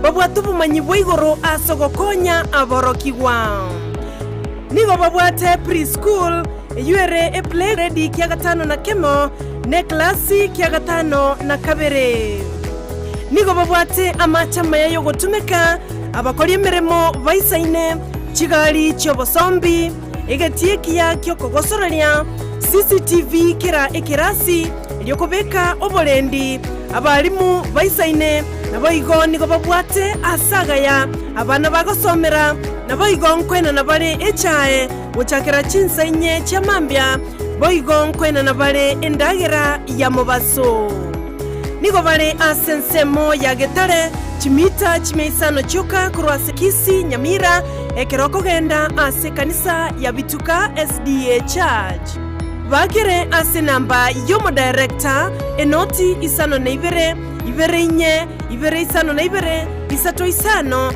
babwate obumanyi bwa igoro ase gokonya aborokigwa. Nigo babwate preschool eyuere eplay ready kia gatano na kemo ne klasi kia gatano na kabere. Nigo babwate amachama yayo gotumeka abakori emeremo baisaine chigari cy'obosombi egetie kia kyo kogosoreria CCTV kera ekirasi lyokobeka oborendi abalimu baisaine naboigo nigo babwate asagaya abana bagosomera naboigo nkwena nabale echae guchakera chinsainye chamambya boigo nkwena nabale endagera ya mobaso nigo bale asensemo ya getare chimita chimeisano choka kurwase Kisii Nyamira ekeroko genda ase kanisa ya Bituka SDA Church. Bakere ase namba yomo director enoti isano na ibere inye ibere isano na ibere isato isano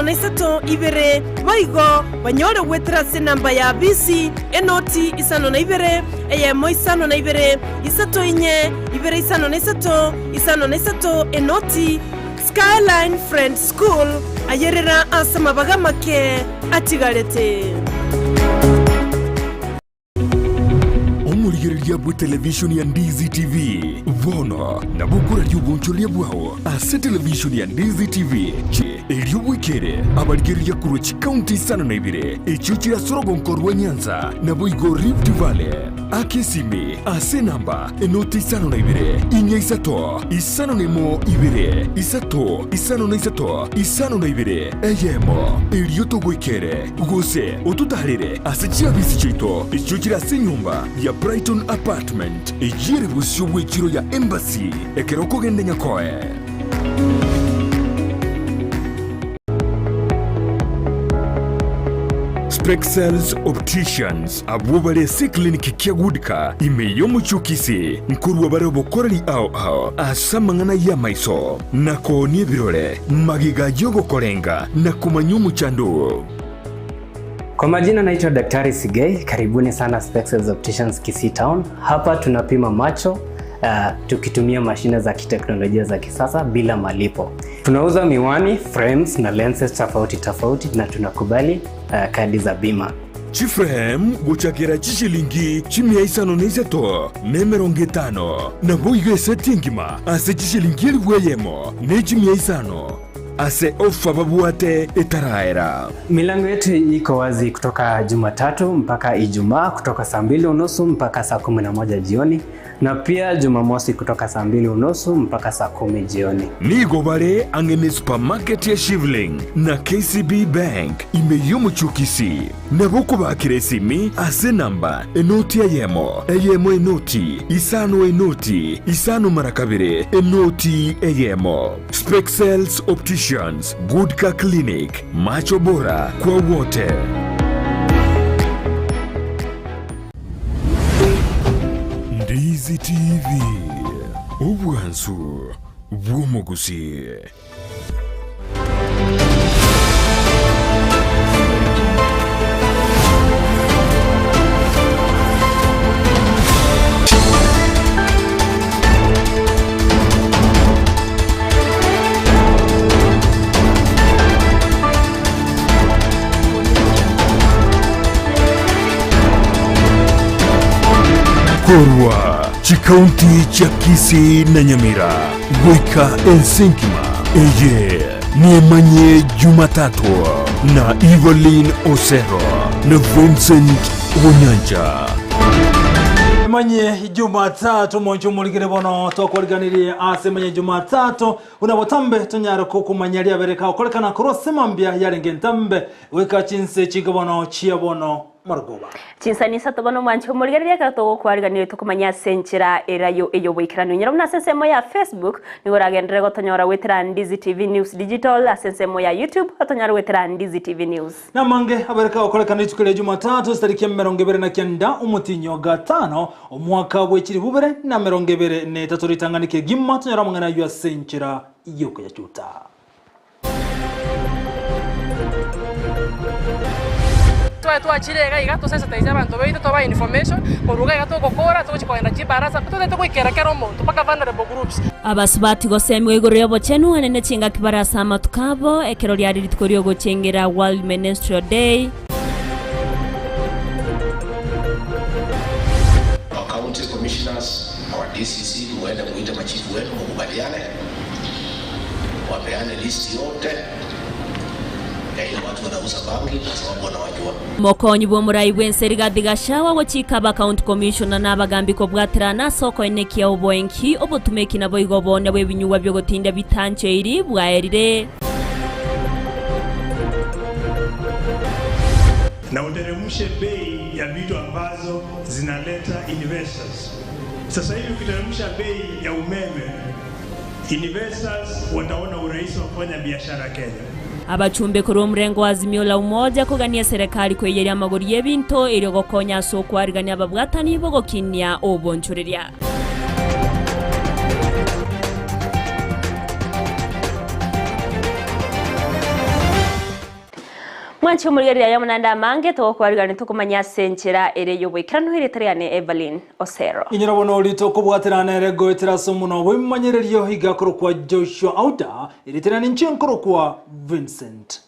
na isato ibere baigo banyore wetra ase namba ya BC enoti isano na ibere eyemo isano na ibere isato inye ibere isano na isato enoti Skyline Friend School ayerera asama bagamake atigarete. Omurigereria bwa television ya Ndizi TV vono na bukura ry'ubuncholia bwao ase television ya Ndizi TV elio wikere abarigereria kurochi county sana na ibire echuchira sorogo nkorwa Nyanza na boigo Rift Valley akisimi ase namba enoti sana na ibire inya isato isano nemo ibire isato isano na ibire eyemo elio togwikere gose otutarire ase chiabisi chito echuchira ase nyumba ya Brighton Apartment ejire busyo wechiro ya Embassy ekeroko gende nyakoe. Spexels Opticians abubale se clinic kia gudika imeyo muchukisi nkuru wabare bokorali ao asamangana ya maiso nako ni birole magiga yogo korenga na kumanyumu chandu. Kwa majina naitwa Daktari Sigei, karibuni sana Spexels Opticians Kisii Town. Hapa tunapima macho tukitumia mashine za kiteknolojia za kisasa bila malipo. Tunauza miwani, frames na lenses tofauti na tunakubali kadi za bima. Chiframe guchakera chishilingi chimia isano neiseto nemeronge tano na boiga setingima ase chishilingi elweyemo ne chimia isano ase ofa babuate etaraera. Milango yetu iko wazi kutoka Jumatato mpaka Ijumaa kutoka saa 2:30 mpaka saa 11 jioni na pia Jumamosi kutoka saa 2:30 mpaka saa 10 jioni. Nigo bare angene supermarket ya Shivling na KCB Bank imeyomo chukisi na boko bakiresimi ase namba enoti eyemo enoti isano marakabire enoti eyemo. Spexels Opticians, Good Car Clinic, macho bora kwa wote. Ndizi TV, ubwansu bw'omugusi. Korwa chikaunti cha Kisii na Nyamira Goika Ensenkima eye ni Emanyie Jumatato na Evelyn Osero na Vincent Wonyanja. Emanyie Jumatato moncho muligire bono tokoriganirie ase Emanyie Jumatato unabotambe tonyara kukumanyaria bereka okorekana kurose mambya yarenge ntambe weka chinse chigabono chiabono Margoba. Chinsani sato bano mancho murigereria karato kwariganire tukumanya senchira erayo eyo boikirano nyira muna sensemo ya Facebook ni goragendere gotonyora wetera Ndizi TV News Digital asensemo ya YouTube gotonyora wetera Ndizi TV News. Na mange abereka okorekana itukire Jumatatu tariki 29 umutinyo gatano omwaka w'ekiri bubere na 23 ritanganike gimma tonyora mungana ya senchira yoko ya chuta. twa twachirega iga tusensitize abantu beite toba information koruga iga tugukora tuchikoenda chibarasa tutete kwikerekera omuntu paka vulnerable groups abasubati gosemwe igoro yabo chenu anene chinga kibarasa matukabo ekero lyari litikorio gochengera World Menstrual Day. Our county commissioners, our DCC, muende muite machifu wetu mkubaliane, wapeane listi yote ya ile watu wanauza bangi kwa sababu wanawajua. Mokonyi bwo murai wenseri Gathigashawa gochikaba county commissioner n'abagambiko bwaterana soko enekia obwenki obutumeki nabo igobone bwe binyuwa byo gotinda bitanche iri bwaerire. Na uteremshe bei ya vitu ambazo zinaleta investors. Sasa hivi ukiteremsha bei ya umeme, investors wataona urahisi wa kufanya biashara Kenya. Abachumbe kuri omrengo Azimio la Umoja kugania serikali kweyeria amagori y'ebinto iri gokonya soko arigania ababwatani bo gokinia obonchureria. Mwanchi umurigeria ya munanda mange to kwarigana tukumanya senchera ere yobwikirano hiritariane Evelyn Osero. Inyirabona ulito kubwaterana erego itirasomuno wimanyererio higakoro kwa Joshua Auta iritirane nchenkoro kwa Vincent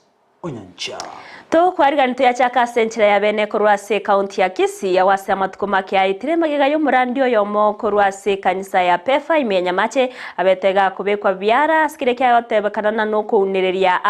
Onyancha. To kwarigana tuyachaka senchera ya bene korwase county ya Kisii ya wase amatukuma kya itire magiga yo murandio yomo korwase kanisa ya PEFA imenya mache abetega kubekwa biara skire kya yote bakanana no kunereria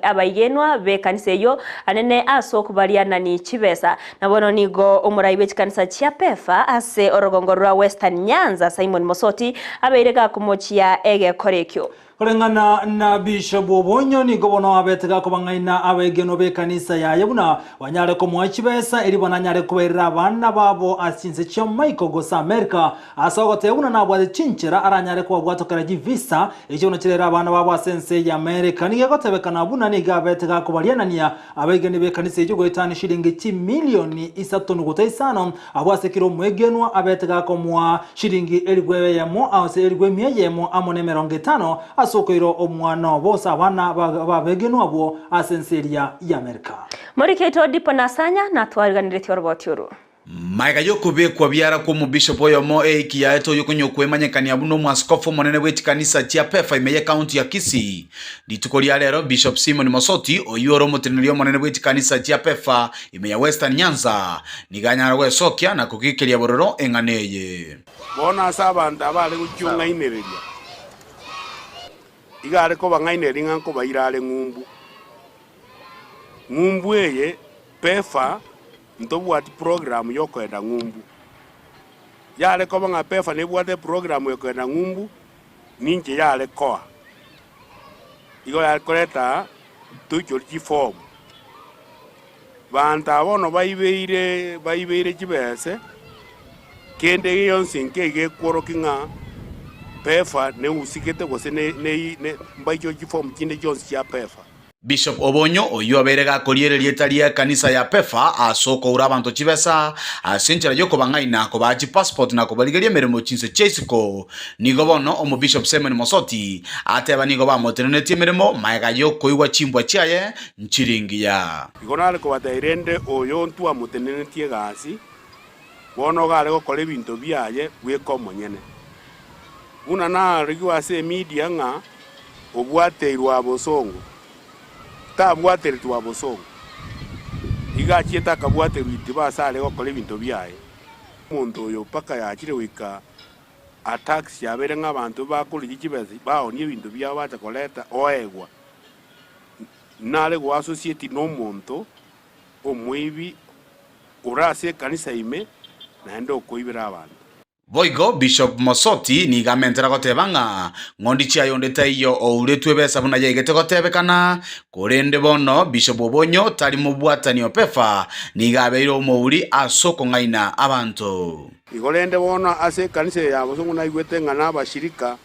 abayenwa be kanisa yo anene aso kubaliana ni chibesa nabono nigo umuraibe kanisa cha PEFA ase orogongo rwa Western Nyanza Simon Mosoti abeirega kumochia ege korekyo. Kolengana na Bishop Obonyo ni gobono abetega kubangaina abegeno be kanisa ya yabuna wanyare ko mwachibesa eri bananyare kuberera abana babo asinze cyo Michael Gosa America asogote yabuna nabwa cinchera aranyare ko bwatokera visa icyo nokirera abana babo asense ya America ni gotebekana abuna ni gabetega kubalianania abegeni be kanisa yo goitani shilingi 10 milioni 3.5 abwasekiro mwegenwa abetega ko mwa shilingi erigwe yamo ase erigwe miyemo amone 50 sokoiro omwana bosa abana babegenwa abo asenseria ya Amerika. Muri keto dipo nasanya na twariganire tyoroboturu. Maiga yokube kwa biara ko mu bishop oyomo ekiya eto yokunyo Emanyie abuno mwaskofu monene weti kanisa tia PEFA imeye county ya Kisii litukoli lero Bishop Simon Mosoti oyoro mutenerio monene weti kanisa tia PEFA imeya Western Nyanza niganyara gwe sokya na kukikelia bororo enganeye bona sabanda abale gucyunga inereria igare ko bangaine nko bayirale ngumbu eye PEFA ntobwati program yokwenda ngumbu yale ko banga PEFA nebwate program yokwenda ngumbu ninje yale ko igo yale koleta tuchorchi form banta bono baibeire chibese kende yonse nkege kworokinga PEFA ne usikete gose ne mbaicho form kinde Jones ya PEFA. Bishop Obonyo oyo aberega koliereria talia kanisa ya PEFA asoko urabanto chibesa asenchera yoko bangaina ko bachi passport na ko baligeria meremo chinse chesiko nigo bono omo Bishop Simon Mosoti ateba nigo ba motenetie meremo maiga yoko iwa chimbwa chiaye nchiringi ya igonale ko batairende oyo ntu amotenetie gasi bono gale ko kole binto biaye we komonyene una na rigwa se media nga obwateirwa abosongo tabwateirwa abosongo igachieta kabwateirwa itibasale gokora ibintu byaye umuntu oyo paka yakire wika attacks yabere nk'abantu bakulije kibezi baonye ibintu byabo batakoleta oegwa nale gwa associate n'omuntu omwibi urase kanisa ime naende okoibira abantu Boigo Bishop Mosoti ni gamentera gotebanga ngondi chiayo ndetaiyo ouretwe besa buna yegete gotebekana kurende bono Bishop Obonyo tali mubwatani PEFA ni gabeiro mouri asoko ngaina abantu igolende bono ase kanisa yabo songo na igwete ngana abashirika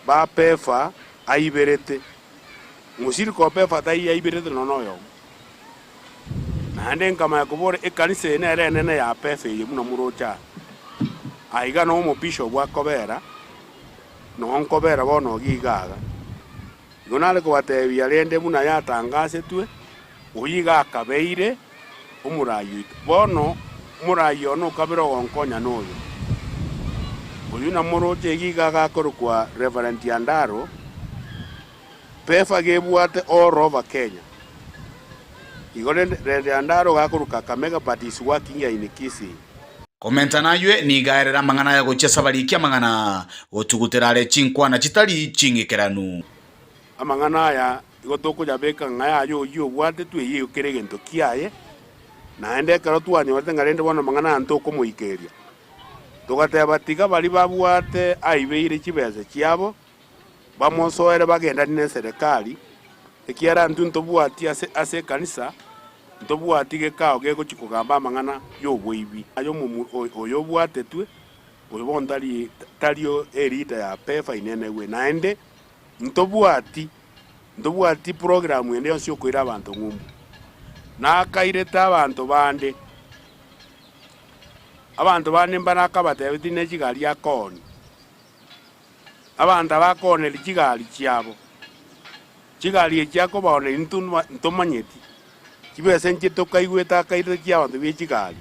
ba PEFA aiberete musiriko PEFA tai aiberete nonoyo nande nkama yakubore kanisa ene ya PEFA yemuna murocha aiga no mo bishop wa kobera no nkobera bono gigaga gonale ko batebia lende muna yatangase tue uyiga kabeire umurayi bono murayi ono kabiro gonkonya noyo uyu na moroje giga gakorukwa Reverend Yandaro pefa gebwate all over Kenya igore Yandaro gakoruka Kamega but is working here in Kisii. Komenta naywe ni gaerera mangana ya gochesa balikia mangana otuguterare chinkwana chitali chingikeranu amangana ya igotoko jabeka ngaya yo bwate tu yiyo keregento kiaye na ende karotwani watengarende bono mangana antoko muikeria tugate batiga bali babwate aibeire chibeze chiabo bamosoere bagenda ne serikali ekiara ntunto bwati ase kanisa ntobwati gekao geko chikugamba mangana yo bwibi ayo oyo bwate tu oyo bondali talio erita ya pefa inene we naende ntobwati program ende yose yokwira abantu ngumbu na kaireta abantu bande mbaraka batebiti ne kigali akoni abantu bakone likigali kyabo kigali ekyako baone ntomanyeti kibese nkito kaigweta kaire kyabantu byekigali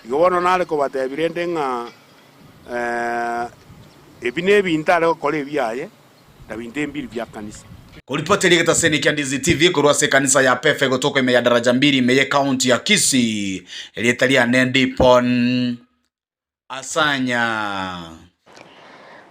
igobono nale ko batebirende nga ebine bintale ko kole byaye tabinde mbiri bya kanisa Kuripoti ligeta seni kia Ndizi TV kuruwase kanisa ya pefe kutoka ime ya daraja mbili ime county ya Kisii elietalia nendi pon asanya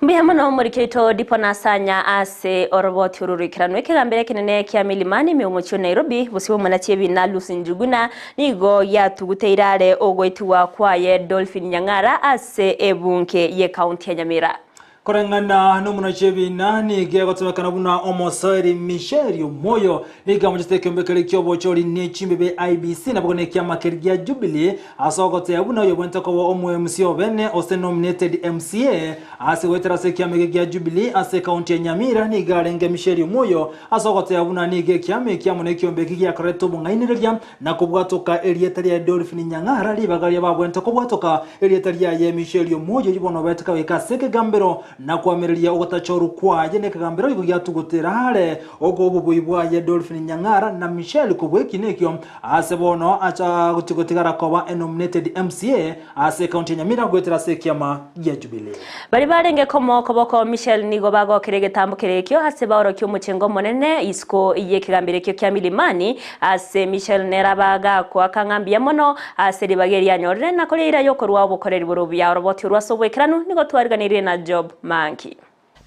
Mbihamano murikeito dipona asanya ase oroboti ururikirano ekigambere kinene kia milimani miumuchio Nairobi busibo mwanachebi na Lusinjuguna nigo ya tuguteirare ogoituwa kwaye Dolphin Nyang'ara ase ebunke ye county ya Nyamira. Korengana n'umunachebi nani giye gotumekana buna omosori Michel Moyo liga mujiste kyombekere kyobo chori nechimbe IBC nabone kyama kergia Jubilee asogote abuna yo bwenta ko omwe MCO bene ose nominated MCA ase wetera se kyama kergia Jubilee ase county ya Nyamira ni garenge Michel Moyo asogote abuna nige kyama kyamone kyombekere ya kareto bungainireria na kubwatoka elietaria Dolphin Nyang'ara libagaria babwenta ko bwatoka elietaria ye Michel Moyo yibono betaka weka seke gambero na kwamereria ugatachoru kwaje ne kagambiro igo gyatugutera hare ogo bubuibwa ya Dolphin Nyang'ara na Michel kubweki nekyo ase bono acha gutigotigara koba nominated MCA ase county Nyamira gwetera se kiama ya Jubilee bari barenge komo koboko Michel nigo bago kirege tambukirekyo ase baoro kyo muchengo monene isko iye kigambire kyo kya milimani ase Michel nerabaga kwa kangambia mono ase ribageria nyorre na koleira yokorwa obukoreri burubi ya roboti rwasobwekranu nigo twariganire na job manki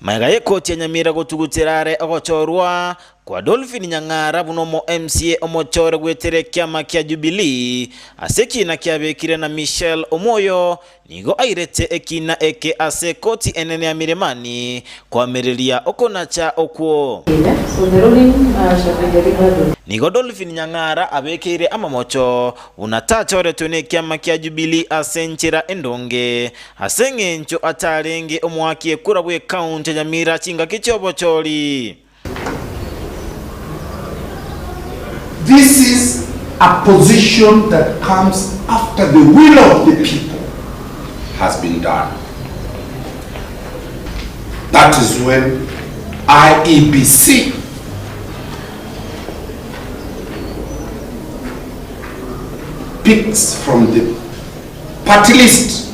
Maiga yekoti ya Nyamira gotuguterare ogochorwa kwa Dolphin Nyang'ara bunomo MCA omochore gwetere kiama kia Jubilee asekina kiabekire na Michel Omoyo nigo airete ekina eke ase koti enene ya Milimani kwa merelia okonacha okwo nigo Dolphin Nyang'ara abekire amamocho unatachore tune kiama kia Jubilee ase nchira endonge asenge ncho atarenge omwaki ekura bwe county Nyamira chinga kichobo chori. This is a position that comes after the will of the people has been done. That is when IEBC picks from the party list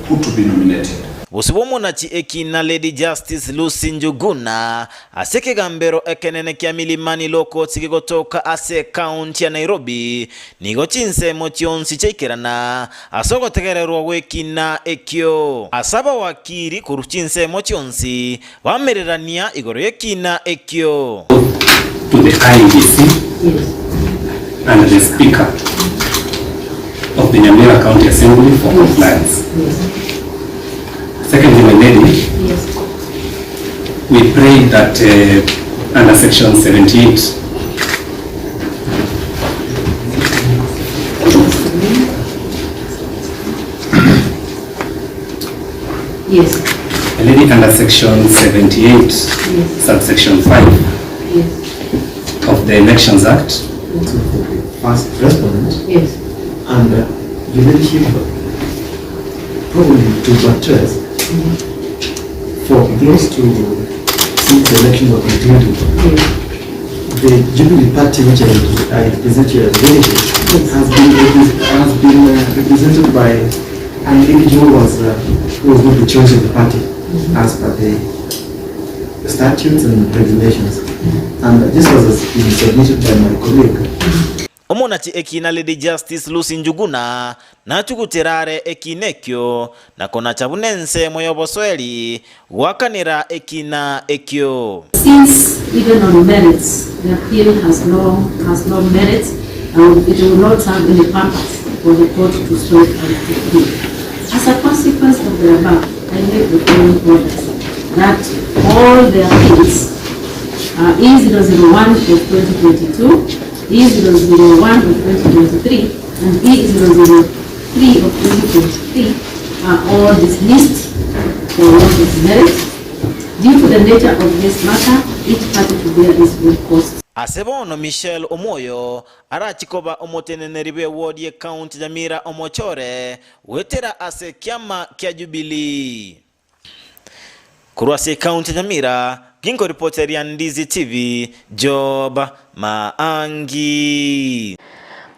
who to be nominated. Usibomo na chi ekina Lady Justice Lusinjuguna aseke gambero ekenene kia milimani loko tikigotoka ase county ya Nairobi nigo chinse mochionsi chaikerana asoko tegererwa wekina ekyo asaba wakiri kuruchinse mochionsi wamererania igoro yekina ekyo to the IEBC and the Speaker of the Nyamira County Assembly for compliance. Secondly, my lady, we pray that under section 78 yes. A lady under section 78 yes. Subsection 5 yes. Of the Elections Act First respondent yes. And you leadership probably to address for those to seek the election of the the Jubilee Party, which I represent here as delegate, has been represented by an individual who was not the choice of the party as per the statutes and regulations. And this was been submitted by my colleague. Omonati ekina Lady Justice Lucy Njuguna na chuguterare ekinekyo na kona chabunense moyo bosweli wakanira ekina ekyo. Since even on merits, the appeal has no merit, it will not have any purpose for the court to strike and conclude. As a consequence of the above, I make the following orders that all the appeals E001 of 2022, E001 of 2023, and E003 of 2023 are all dismissed for want of merit. Due to the nature of this matter, each party to bear its own costs. Asebono Michelle Omoyo arachikoba omoteneneribe ward ye county Nyamira Omochore wetera ase kiama kia Jubilee. Kurwase county Nyamira, ginko reporter ya Ndizi TV, Job Maangi.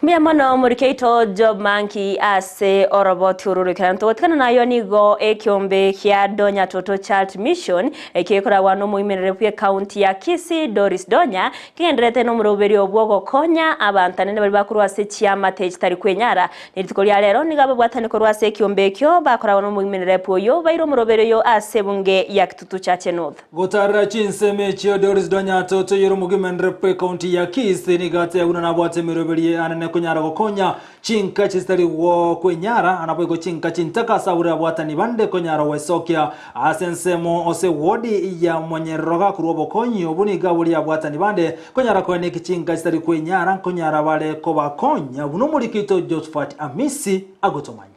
Miamono murikeito Job Manki ase oroboti ururikana tuwatikana na yonigo ekiombe kia Donya Toto Child Mission ekekora wano muimirere pye county ya Kisii Doris Donya kigenderete no muroberi obwogo konya abantanene bali bakuru ase chiama tari kwenyara nitikolia lero nigabe bwatane korwase ekiombe ekyo bakora wano muimirere pyo bairo muroberi yo ase bunge ya kitutu cha Chenov gotara chinseme chio Doris Donya Toto yoro mugimenere pye county ya Kisii nigate una nabwate muroberi anane kunyara gokonya chinka chistari wo kwenyara anapoiko chinka chintaka saura bwatani bande konyara wesokia asensemo ose wodi ya monyeroga kurobo konyo buniga buli ya bwatani bande konyara kwene kichinka chistari kwenyara konyara bale koba konya buno mulikito Josephat Amisi agotomanya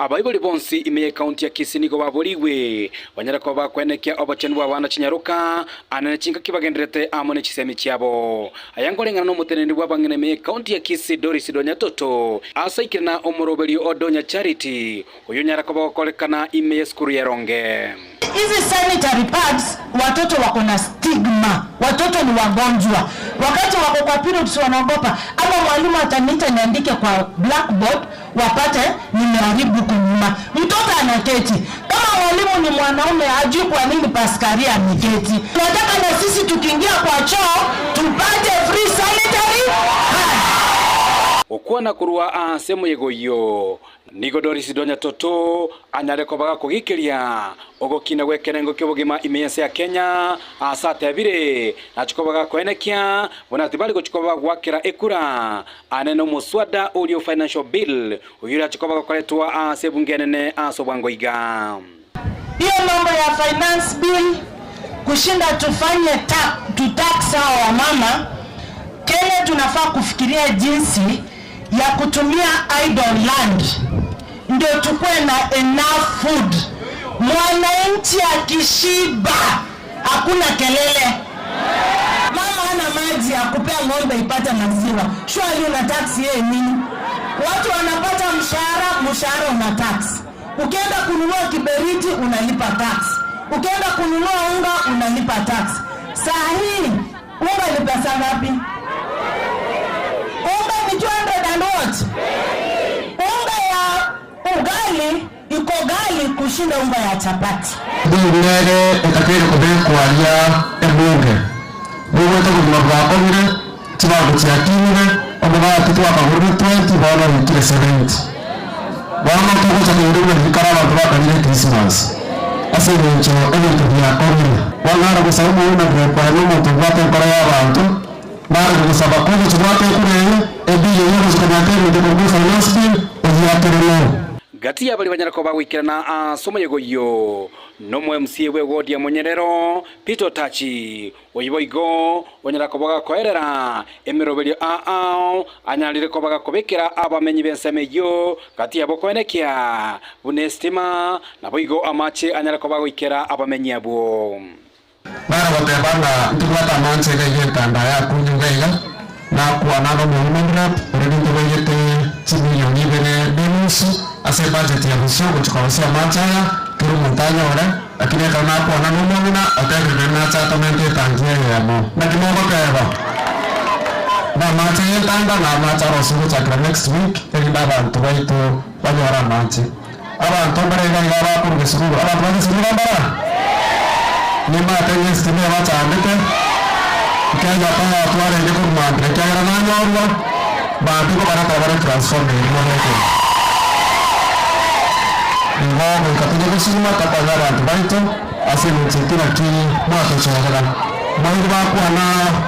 abaibuli bonsi imeye county ya Kisii nigo baburiwe banyara ko bakwenekia obachenwa wana chinyaruka anane chinka kibagenderete amone chisemi cyabo ayangolengana no muteneni bwabangene imeye county ya Kisii Doris Donya Toto asaikirana omoroberi odonya charity uyu nyara ko bakolekana imeye skuru ya ronge. Hizi sanitary pads watoto wako na stigma, watoto ni wagonjwa. Wakati wako kwa periods wanaogopa ama mwalimu ataniita niandike kwa blackboard wapate nimeharibu kunyuma. Mtoto anaketi. Kama mwalimu ni mwanaume hajui kwa nini paskari ameketi. Tunataka na sisi tukiingia kwa choo tupate free sanitary pads. Okuana kurua semo yegoyo nigo Doris Donya Toto anyareko baga kugikiria ogokina gwekerengo kyobogima imeyese ya Kenya asate abire achikobaga kwenekia bona tibali gochikoba gwakira ekura aneno muswada ulio financial bill uyira achikobaga koletwa sebungenene asobwango iga hiyo mambo ya finance bill kushinda tufanye tax wa mama Kenya tunafaa kufikiria jinsi ya kutumia idle land ndio tukue na enough food. Mwananchi akishiba hakuna kelele. Mama hana maji ya kupea ng'ombe ipate maziwa. Shwari una tax yeye nini? Watu wanapata mshahara una tax. Ukienda kununua kiberiti unalipa tax. Ukienda kununua unga unalipa tax. Saa hii unga ni pesa ngapi? Unga ni 200 and what? Unga ya ugali iko gali kushinda unga ya chapati. Ndege etakwire kubekwaria ebunge. Bugwe tukuma bwakomire kibago kyakinire omuba tutwa kaburu 20 bana mutire 70. Bana tukoza ngirwe bikara abantu bakanire Christmas. Ase bincho ebintu byakomire. Wangara gusabu una bwekwaria omuntu bwate kora y'abantu. Mara gusaba kuko kibwate kureye ebiyo yero zikamate mu finance bill eziyakeremo. Gati abali banyarako bagwikirana somo yegoyo no mu MCA we wodi ya Monyerero Pito Tachi oyiboigo banyarako bagakoerera emiroberi anyalire ko bagakobekera abamenyi bensemeyo gati yabo kwenekia bunestima naboigo amache anyarako bagwikira abamenyi abo bara batebanga ntubata manse gayetanda ya kunyungaiga na kuana no muhimu urudinto bayete chimilioni bene benusu ase budget ya busogo tukawasia machaya kuru montaña ora lakini kama kuana no muhimu na atakirena cha tomente tangia ya mo na kimogo kaeba amache yetanga na amache rosugo chakra next week egida abantu baitu banyora amache abantu mbarega yaba kurugisugo abantu bagisugo mbara ni mate yestime bachandete kenya paya tware ndiko mandre kaya na nyorwa bantu ko barata bara transform ni moneko ngo katuja kusuma tapagara abantu baitu asili nchikira ki mwato chokera mwangu bakwa na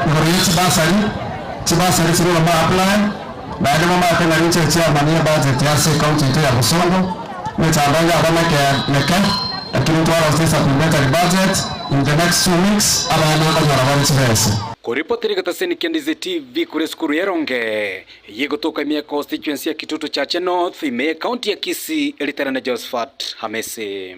ngoriyeti basari siro ma apply baada mama akana nche chia mania budget ya se county tu ya Busongo mtandanga kama neke lakini twala sasa supplementary budget in the next 2 weeks abana kanyara banchibese kuripotiri gataseni Ndizi TV kure skuru ya Ronge yegotoka Emanyie constituency ya Kitutu Chache North Emanyie county ya Kisii eliterana Josephat Hamisi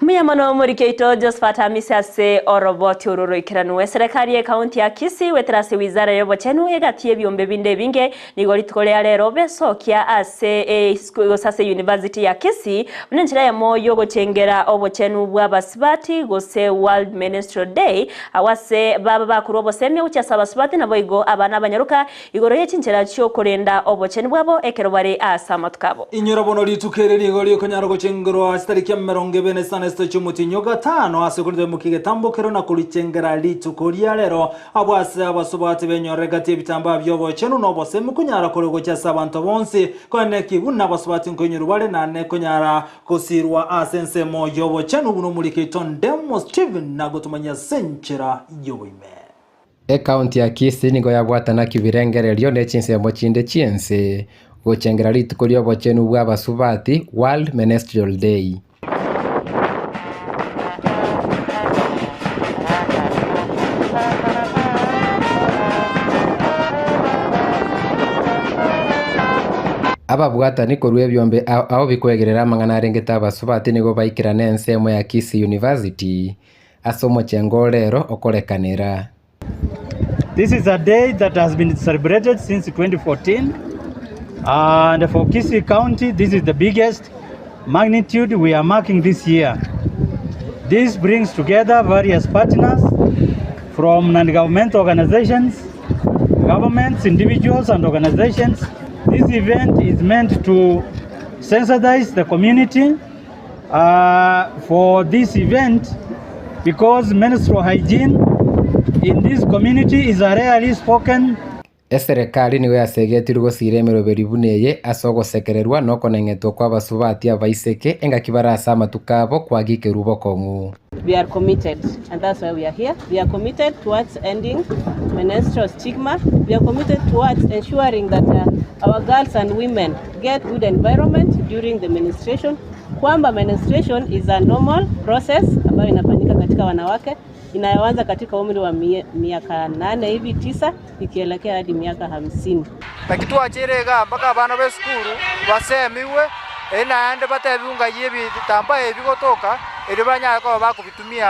Muyamano murikeito Josephat Hamisi ase oroboti ururo ikiranwe serikali ya kaunti ya Kisii weterase wizara y'obochenu egatie byombe binde binge nigori tukolea lero besokia ase sase university ya Kisii unenchira ya moyo gochengera obochenu bw'abasibati gose World Menstrual Day awase baba bakuru oboseme uchasa abasibati nabo igo abana abanyaruka igoro y'echinchera cyo kurenda obochenu bwabo ekero bare asa matukabo inyura bono litukereri igori okonyaro gochengero asitariki 24 Jumatato asekuride mukige tambokero na kulichengera litukoria lero abwase abasobati benyorega bitamba byobochenu no bose mukunyara korego cyasa abantu bonse kone kibuna abasobati nkonyuru bare nane konyara kosirwa asense mo yobochenu buno muliketon demo Steven nagotumanya senchera yoboime county ya Kisii nigo yabwatana kibirengererio nechinse mochinde chiense gochengera litukoria obochenu bw'abasubati World Menstrual Day ababwatani korwe byombe aho bikwegerera mangana rengeta abasubati nigo baikirana ensemo ya Kisii University asomo chengo lero okorekanira. This is a day that has been celebrated since 2014 and for Kisii County this is the biggest magnitude we are marking this year. This brings together various partners from non-governmental organizations, governments, individuals and organizations. This event is meant to sensitize the community for this event because menstrual hygiene in this community is a rarely spoken. Serikali niwe yasegetirwo siremero beribuneye asogo sekererwa no konengetwo kwa basubati abaiseke engakibarasa matukabo kwa gikerubo kongu. We are committed and that's why we are here. We are committed towards ending menstrual stigma. We are committed towards ensuring that our girls and women get good environment during the menstruation. Kwamba menstruation is a normal process ambayo inafanyika katika wanawake inayoanza katika umri wa miaka 8 hivi 9 ikielekea hadi miaka 50. Lakini tuachirega mpaka abana be skuru basemiwe enaende batebunga yebi tamba ebigotoka eribanya ko bakubitumia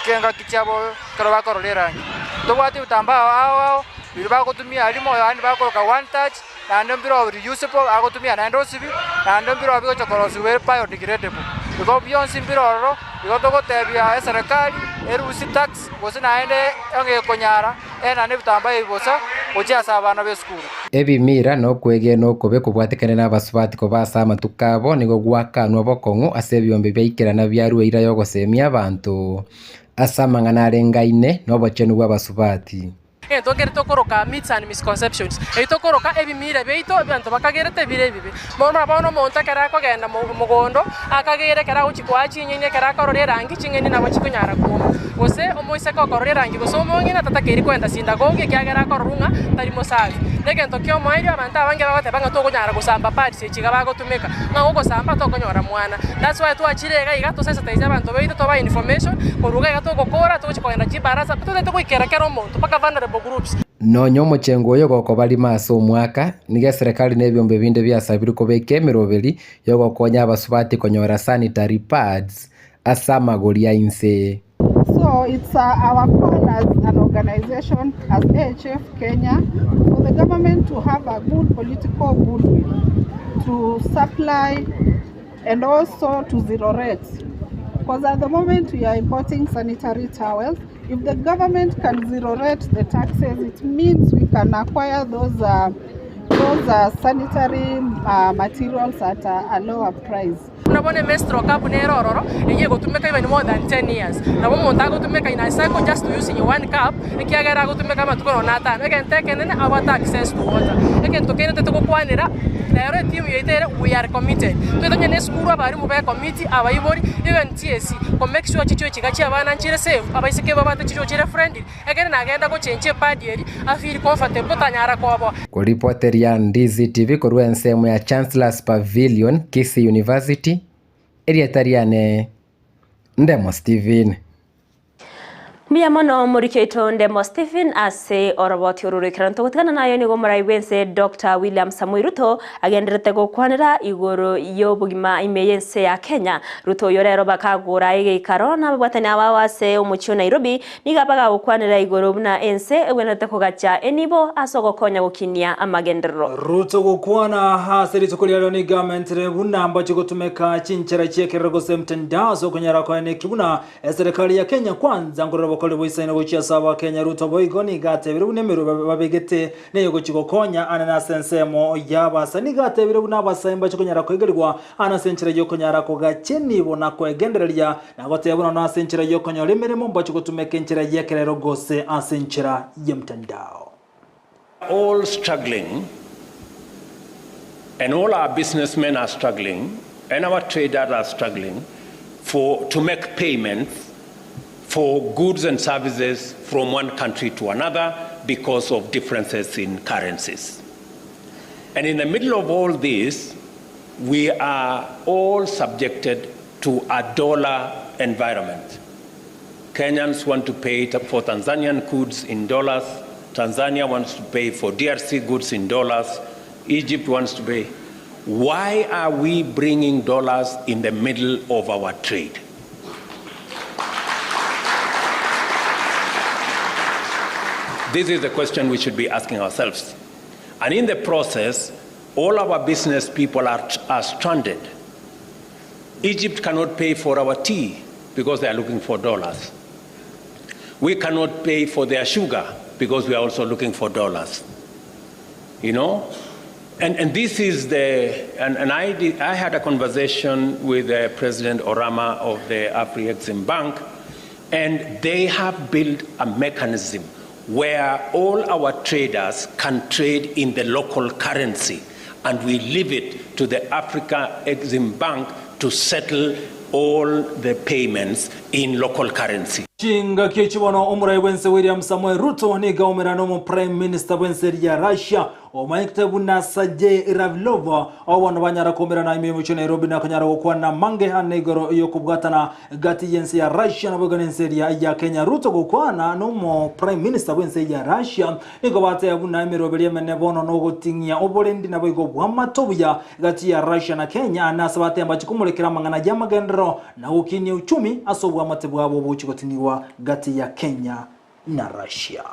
kenga kichabo kero bakororeranye tobati utamba awo bibakutumia alimo yani bakoroka one touch na ndombiro reusable agotumia na ndosibi na ndombiro bigochokorosi we biodegradable because beyond simbiroro bigotogotebia serikali erusi tax gose naende onge konyara ena ne bitamba ibosa ochiasa abana be skuru ebimira no kwege no kobe kubwatekane n'abasubati ko basa matukabo nigo gwakanwa bokongo asebyombe byikirana byaruira yogosemia abantu asamangana arengaine no bochenu bw'abasubati tokere tokoroka myths and misconceptions tokoroka ebimira beito abantu bakagerete bire bibi mono abono monta kera kogenda mugondo akagere kera uchikwachi nyenye kera korore rangi chingeni nabo chikunyara kuma gose omoise ko korore rangi goso mongina tatakeri kwenda sinda goge kyagera korunga tari mosafi negento kyo moirio abantu abangira bate banga tokunyara gusamba parts echiga bagotumeka ngo gusamba tokonyora mwana that's why tuachirega igato sesa taiza abantu beito toba information koruga igato gokora tuchikwenda chibarasa tutete kuikerekera omuntu paka vulnerable groups. No nyomo chengo yogo bali maso mwaka nige serikali nebyombe binde byasabiri ko bekemerobeli yogo konya abasubati konyora sanitary pads asamagori inse. So it's our call as an organization as AHF Kenya for the government to have a good political goodwill to supply and also to zero rates Because at the moment we are importing sanitary towels. If the government can zero rate the taxes, it means we can acquire those sanitary materials at a lower price. Unabona menstrual cup ne rororo yenye gotumeka even more than 10 years. Na bomo ntago tumeka in a cycle just to use in one cup. Ikiagera gotumeka matuko na tano. Again take and our access to water. Again to kene to kwanira. Lero team yetere we are committed. To tonye ne skuru abari mu ba committee abayibori even TSC ko make sure chicho chigachi abana nchire safe. Abaisike babata chicho chire friendly. Again na agenda go change pad yeri afeel comfortable tanyara ko abo. Kuripoteria Ndizi TV korwa nsemo ya Chancellor's Pavilion Kisii University area tariane Ndemo Steven. Mia mono murikeito Ndemo Stephen ase oroboti ururikira ntogotikana nayo ni gomurai wense Dr. William Samoei Ruto agenderete gukwanira igoro y'obugima imeyense ya Kenya. Ruto yorero bakagura igikaro n'abatanya bawase umucio Nairobi nigabaga gukwanira igoro buna ense ewenete kugacha enibo asogokonya gukinia amagenderero. Ruto gukwana haseri tukulialo ni government rebuna ambacho gutumeka chinchera chiekerero gose mtandao kunyara kwa ene kibuna serikali ya Kenya kwanza ngororo kole boisaina gochia saba Kenya Ruto boigoni gate birune mero babegete neyo gochigokonya ana sensemo yaba sani gate biruna basaimba chokonyara kwegerwa ana senchera yo konyara ko gacheni bona kwegendereria na gote yabona na senchera yo konyore meremo mbacho gutumeka enchera yekerero gose asenchera yemtandao. All struggling, and all our businessmen are struggling, and our traders are struggling to make payments for goods and services from one country to another because of differences in currencies. And in the middle of all this, we are all subjected to a dollar environment. Kenyans want to pay for Tanzanian goods in dollars. Tanzania wants to pay for DRC goods in dollars. Egypt wants to pay. Why are we bringing dollars in the middle of our trade? This is the question we should be asking ourselves. And in the process, all our business people are stranded. Egypt cannot pay for our tea because they are looking for dollars. We cannot pay for their sugar because we are also looking for dollars. You know? And this is I had a conversation with President Orama of the Afri-Exim Bank, and they have built a mechanism where all our traders can trade in the local currency, and we leave it to the Africa Exim Bank to settle all the payments in local currency. Chinga kichibono umurai wense William Samoei Ruto ni gaumera nomo Prime Minister wense ya Russia omaikte buna saje Ravlova owana banyara komera na ime mucho Nairobi na kanyara kwa na mange hanegoro yokubwatana gati yense ya Russia na bwaganense ya Kenya. Ruto gukwana nomo Prime Minister wense ya Russia niko bate ya buna ime robelia menebono no gotingia obolendi na bwigo bwamatobuya gati ya Russia na Kenya anasabate ambacho kumulekera mangana jama gendero na ukini uchumi asobwa matebwa abo buchikotiniwa gati ya Kenya na Russia.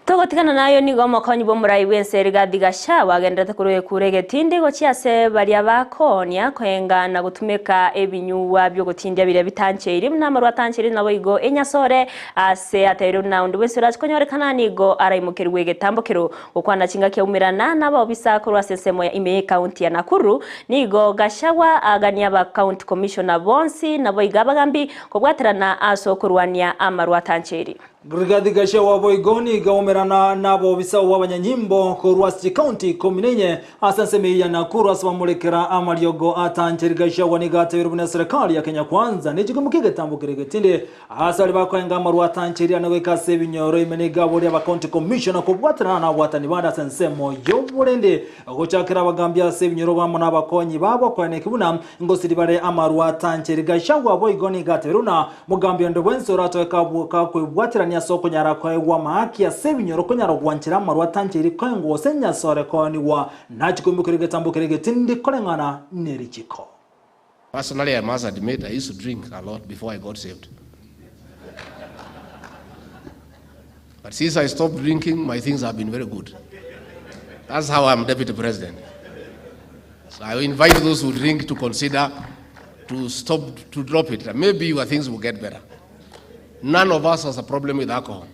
Togotikana nayo ni gomo konyi bomurai wense Rigathi Gachagua agendete kurege tindi gochiase baria bakonia kwenga na gutumika ebinyuwa byo gutindia bire bitancheri n'amaru atancheri nabo igo enyasore ase atero na undi wense rakonyorekana nigo araimukirwe getambokero gukwana chinga kyaumirana nabo bisakuru sensemo ya Emanyie County ya Nakuru nigo Gachagua agania ba county commissioner bonsi nabo igabagambi kobwaterana aso kurwania amaru atancheri. Rigathi Gachagua boigoni gaumerana nabo bisao wabanyanyimbo kurwasi county kominenye asanseme ya Nakuru asabamulekera amaryogo atancheri. Gachagua ni gate rubune serikali ya Kenya kwanza nijigumukige tambukirege tinde asali bakwenga amaru atancheri anaweka sebinyoro imeniga bori aba county commissioner kubwatana na bwatani banda sensemo yoburende gochakira bagambya sebinyoro bamona abakonyi babo kwane kibuna ngosiri bare amaru atancheri. Gachagua boigoni gate runa mugambya ndobwenso ratweka kwebwatira ya soko nyara kwa ewa maaki ya sebinyoro konyara guanchira amaru atancheri kwengo senya sore kwani wa nachikumbukerege tambukirege tindi kolengana nerichiko. Personally, I must admit, I used to drink a lot before I got saved. But since I stopped drinking, my things have been very good. That's how I'm deputy president. So I invite those who drink to consider to stop, to drop it. Maybe your things will get better. None of us has a problem with alcohol.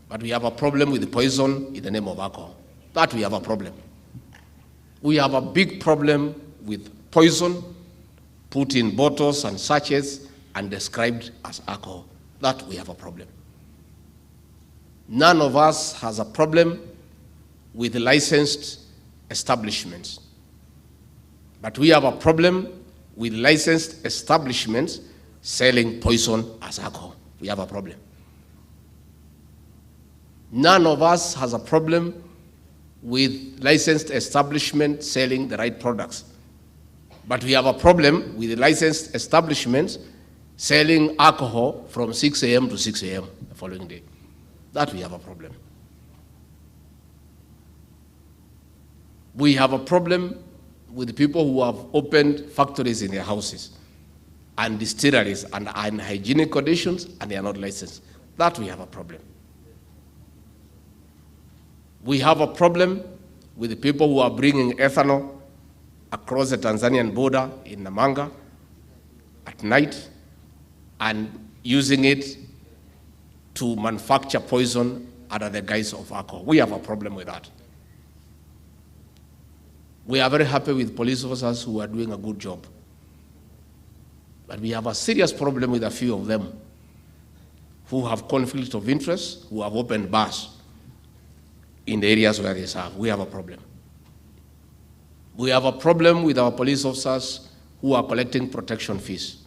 But we have a problem with the poison in the name of alcohol. That we have a problem. We have a big problem with poison put in bottles and sachets and described as alcohol. That we have a problem. None of us has a problem with licensed establishments. But we have a problem with licensed establishments selling poison as alcohol. We have a problem. None of us has a problem with licensed establishments selling the right products. But we have a problem with the licensed establishments selling alcohol from 6 a.m. to 6 a.m. the following day. That we have a problem. We have a problem with the people who have opened factories in their houses and distilleries under unhygienic conditions and they are not licensed. That we have a problem. We have a problem with the people who are bringing ethanol across the Tanzanian border in Namanga at night and using it to manufacture poison under the guise of alcohol. We have a problem with that. We are very happy with police officers who are doing a good job. But we have a serious problem with a few of them who have conflict of interest, who have opened bars in the areas where they serve. We have a problem. We have a problem with our police officers who are collecting protection fees.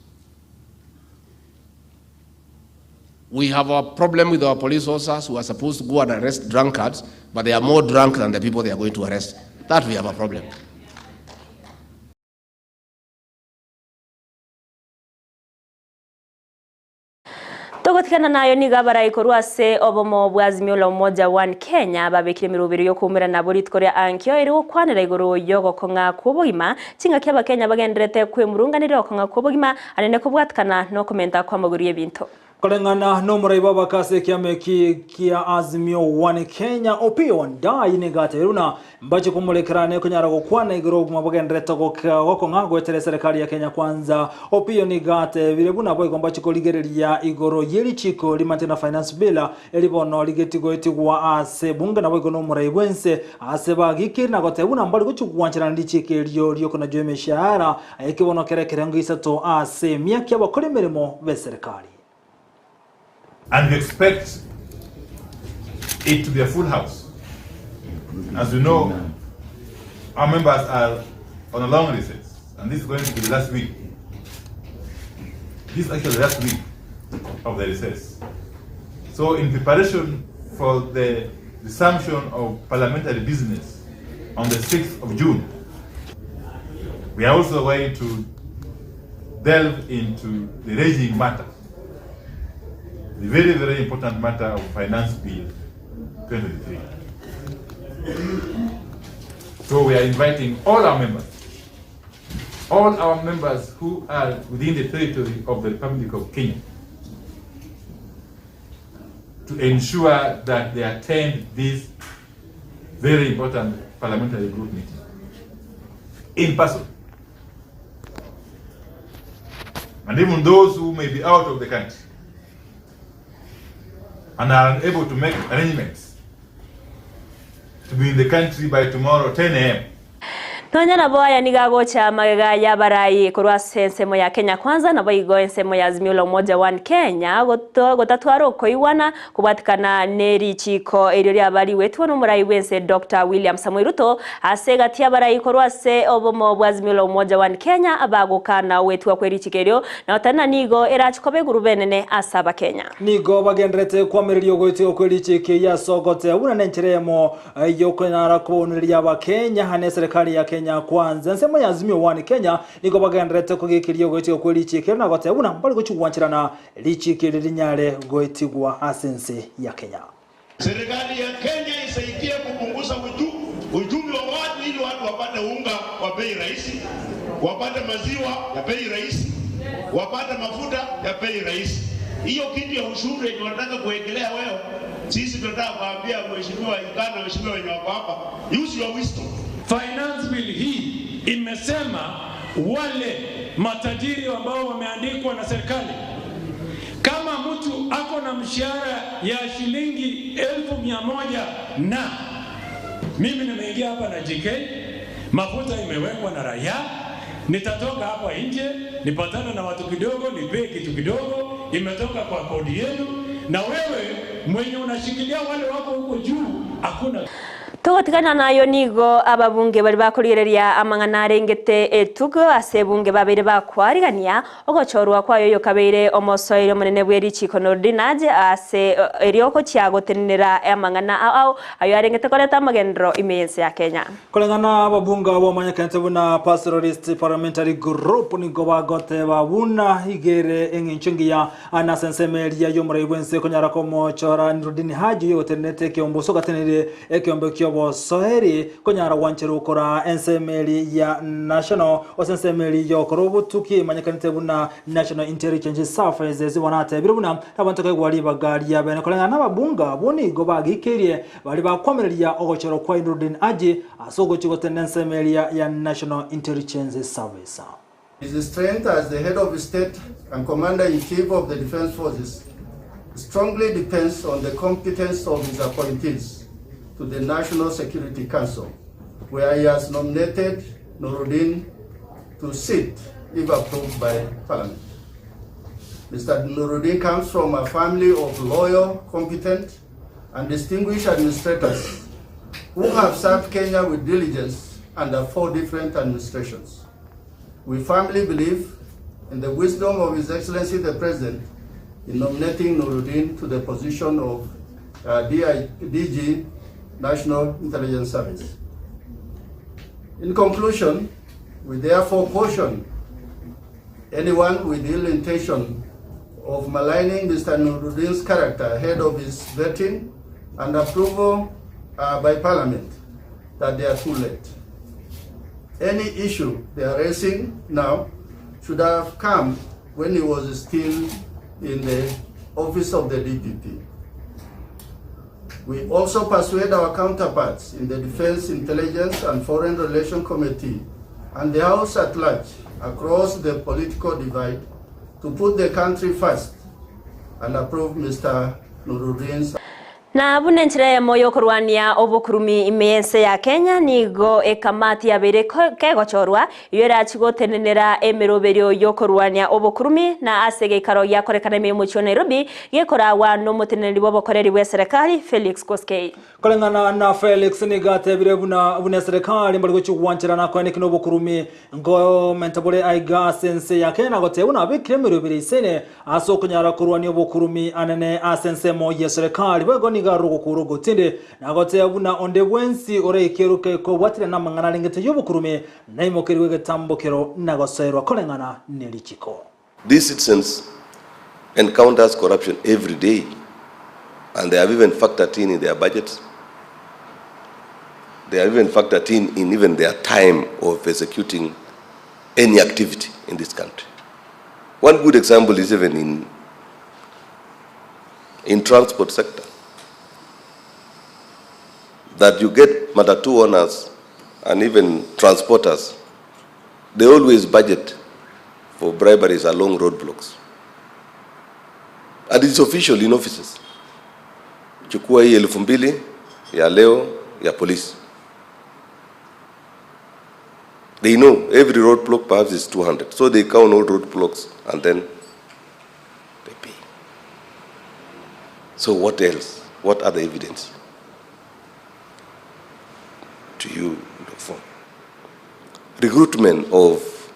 We have a problem with our police officers who are supposed to go and arrest drunkards, but they are more drunk than the people they are going to arrest. That we have a problem. Tugutikana nayo ni gabara ikorwa se obomo bwazimio la umoja One Kenya babekire mirubiri yo kumira na boritko rya ankyo iri gukwanira iguru yogo konga kubugima kinga kyaba Kenya bagenderete kwemurunganira konga kubugima anene kubwatikana no komenta kwa maguru y'ebintu Kolengana no muraiba bakase kia Azimio One Kenya Opio ndai negate runa mbaje kumulekerane kunyara gukwana iguru mabagenderete gokonga gwetere serikali ya Kenya kwanza Opio negate birebuna boy gomba chikoligereria igoro yeri chiko limatena finance bill elibono ligetigo etigwa ase bunga na boy no muraibwense ase bagikiri na gotebuna mbali guchugwanchira ndichike ryo kona jwe mishahara ekibono kerekere ngisato ase myaka abakora mirimo be serikali. And we expect it to be a full house. As you know, our members are on a long recess, and this is going to be the last week. This is actually the last week of the recess. So in preparation for the resumption of parliamentary business on the 6th of June, we are also going to delve into the raging matter, the very, very important matter of Finance Bill 2023. So we are inviting all our members who are within the territory of the Republic of Kenya to ensure that they attend this very important parliamentary group meeting in person. And even those who may be out of the country and are unable to make arrangements to be in the country by tomorrow 10 a.m. Tonya na boya nigago cha magega ya barai kurwa sensemo ya Kenya kwanza na boigo ensemo ya Azimio la umoja One Kenya gotatwaro koiwana kubatikana neri chiko eryo abari wetu no murai wense Dr. William Samuel Ruto asega tia barai kurwa se obomo bwa Azimio la umoja One Kenya abagukana wetu akweri chikeryo na otana nigo erachikobe gurubenene asaba Kenya nigo bagendrete kwameryo goite okweri chike ya sogote una nencheremo yokonara kubonera aba Kenya hane serikali ya Kenya kwanza nsemo ya Azimio One Kenya niko bagendrete kugikirio goite okweri chike na gote una mbali gochugwanchirana lichike linyare goitigwa asense ya Kenya. Serikali ya Kenya isaidie kupunguza uchumi wa watu ili watu wapate unga wa bei rahisi, wapate maziwa ya bei rahisi, wapate mafuta ya bei rahisi. Hiyo kitu ya ushuru yenye wanataka kuwekelea wewe, sisi tunataka kuambia mheshimiwa Uganda, mheshimiwa wenye wako hapa, use your wisdom. Finance bill hii imesema wale matajiri ambao wameandikwa na serikali, kama mtu ako na mshahara ya shilingi 1,100 na mimi nimeingia hapa na JK, mafuta imewekwa na raia, nitatoka hapa nje, nipatana na watu kidogo, nipee kitu kidogo, imetoka kwa kodi yenu, na wewe mwenye unashikilia wale wako huko juu, hakuna. Tugotigana nayo nigo ababunge bari bakurigereria amang'ana arengete etugo ase bunge babere bakwarigania ogochorwa kwayo yo kabeire omosoire munene bweri chikono dinaje ase erioko chiagotenera amang'ana au ayo arengete koleta amagendro imense ya Kenya. Kolengana ababunge abo manyakente buna pastoralist parliamentary group nigo bagote babuna igere enginchingia anasensemeria yo muraibwense konyara komo chora nrudini haji yo tenete kiomboso gatenere ekiombe bosoheri konyara wanchero ukora ensemeli ya national osensemeli yo korobutuki manyakanite buna national intelligence services zibonate birubuna abantu kagwali bagari ya bene kolanga nababunga boni go bagikirie bali bakomereria ogochero kwa indudin aje asogo chigote ensemeli ya national intelligence service. His strength as the head of the state and commander-in-chief of the defense forces strongly depends on the competence of his appointees to the National Security Council, where he has nominated Nuruddin to sit if approved by Parliament. Mr. Nuruddin comes from a family of loyal, competent, and distinguished administrators who have served Kenya with diligence under 4 different administrations. We firmly believe in the wisdom of His Excellency the President in nominating Nuruddin to the position of DG National Intelligence Service. In conclusion, we therefore caution anyone with ill intention of maligning Mr. Nuruddin's character ahead of his vetting and approval by Parliament that they are too late. Any issue they are raising now should have come when he was still in the office of the DPP. We also persuade our counterparts in the Defense, Intelligence and Foreign Relations Committee and the House at large across the political divide to put the country first and approve Mr. Nuruddin's. Na bunenchire moyo kurwania obukurumi imense ya Kenya nigo ekamati abere kegochorwa yera chigotenenera emeroberio yo kurwania obukurumi na asege karo ya korekana me mucho Nairobi yekorawa no muteneri bobokoreri we serikali Felix Koskei. Kolengana na Felix nigate bune serikali mbaligo chiwanchira na kwa nikino obukurumi ngo mentabole aiga sense ya Kenya gote una bikire emeroberi isene aso kunyara kurwania obukurumi anene asense mo ye serikali bego garugo kurugo tinde nagote abuna onde bwensi ore keruke ko watire na mangana lingete yobukurume na imokeriwe gatambokero nagoserwa kolengana nelichiko. These citizens encounters corruption every day, and they have even factored in their budgets. They have even factored in even their time of executing any activity in this country. One good example is even in transport sector, that you get matatu owners and even transporters, they always budget for briberies along roadblocks. And it's official in offices. Chukua hii 2,000 ya leo ya police. They know every roadblock perhaps is 200. So they count all roadblocks and then they pay. So what else? What other evidence to you look for? Recruitment of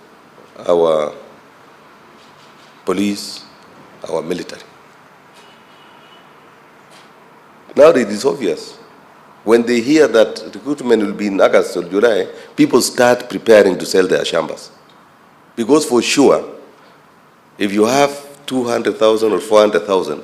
our police, our military. Now it is obvious. When they hear that recruitment will be in August or July, people start preparing to sell their shambas. Because for sure, if you have 200,000 or 400,000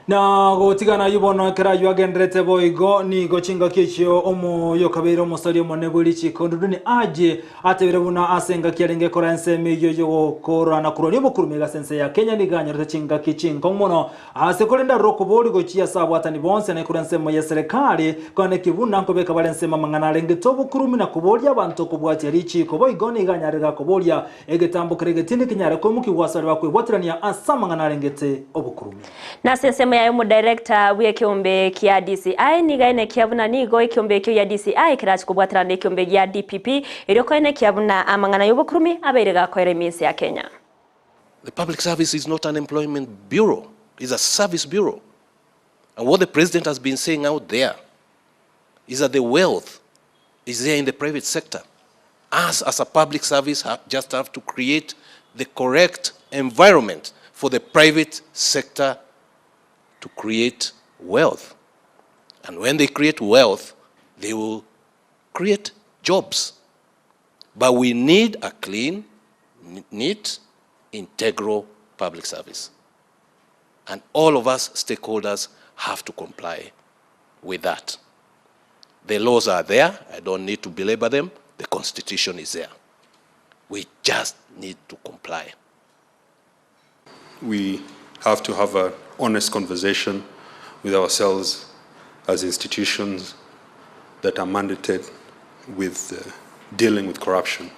na gotigana yubono kera yuagendrete boigo ni gochinga kichio omo yokabiro mosari monebuli chikonduni aje atebire buna asenga kiarenge koranse meyo yo kora na kuroni bokurumega sense ya Kenya ni ganyarete chinga kichinga mono ase kolenda rokobori gochia sabwatani bonse na kuranse mo ya serikali kone kibuna nkobeka balense mamangana renge tobo kurumi na kuboria abantu kubwati richi koboigo ni ganyarega koboria egetambo keregetini kinyare ko mukiwasari bakwe bwatirania asamangana rengete obukurumi na sesema ya director wa kiombe kia DCI ni gaine kiabuna ni go kiombe kio ya DCI kirachi kubwatira ne kiombe ya DPP iriko ine kiabuna amangana yobukurumi aberega ko remisi ya Kenya. The public service is not an employment bureau, it's a service bureau. And what the president has been saying out there is that the wealth is there in the private sector. Us as a public service just have to create the correct environment for the private sector to create wealth. And when they create wealth, they will create jobs. But we need a clean, neat, integral public service. And all of us stakeholders have to comply with that. The laws are there. I don't need to belabor them. The Constitution is there. We just need to comply. We have to have an honest conversation with ourselves as institutions that are mandated with dealing with corruption.